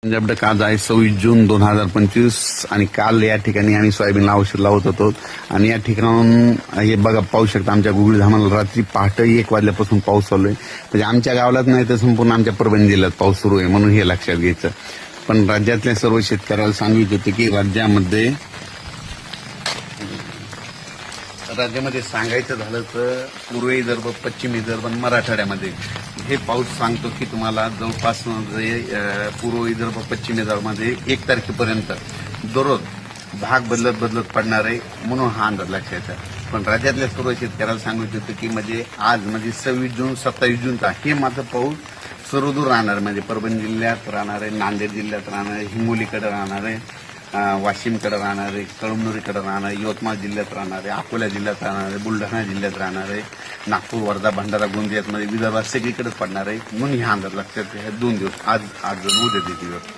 पंजाब आज आहे 26 जून 2025 आणि काल या ठिकाणी आम्ही सोयाबीनला औषध लावत होतो आणि या ठिकाणाहून हे बघा पाहू शकता आमच्या गुगल धामाला रात्री पहाटे 1 वाजल्यापासून पाऊस चालू आहे. म्हणजे आमच्या गावालाच नाही तर संपूर्ण आमच्या परभणी जिल्ह्यात पाऊस सुरू आहे म्हणून हे लक्षात घ्यायचं. पण राज्यातल्या सर्व शेतकऱ्याला सांगितलं होतं की राज्यामध्ये सांगायचं झालं तर पूर्व विदर्भ, पश्चिम विदर्भ आणि मराठवाड्यामध्ये हे पाऊस सांगतो की तुम्हाला जवळपास पूर्व विदर्भ, पश्चिम विदर्भामध्ये 1 तारखेपर्यंत दररोज भाग बदलत पडणार आहे म्हणून हा अंदाज लक्षात येतो. पण राज्यातल्या सर्व शेतकऱ्याला सांगितलं होतं की म्हणजे आज म्हणजे 26 जून 27 जूनचा हे मात्र पाऊस सर्वदूर राहणार. म्हणजे परभणी जिल्ह्यात राहणार आहे, नांदेड जिल्ह्यात राहणार आहे, हिंगोलीकडे राहणार आहे, वाशिमकडे राहणार आहे, कळमनुरीकडे राहणार आहे, यवतमाळ जिल्ह्यात राहणार आहे, अकोला जिल्ह्यात राहणार आहे, बुलढाणा जिल्ह्यात राहणार आहे, नागपूर, वर्धा, भंडारा, गोंदियामध्ये विदर्भात सगळीकडेच पडणार आहे म्हणून हा अंदाज लक्षात 2 दिवस आज उद्या दिवस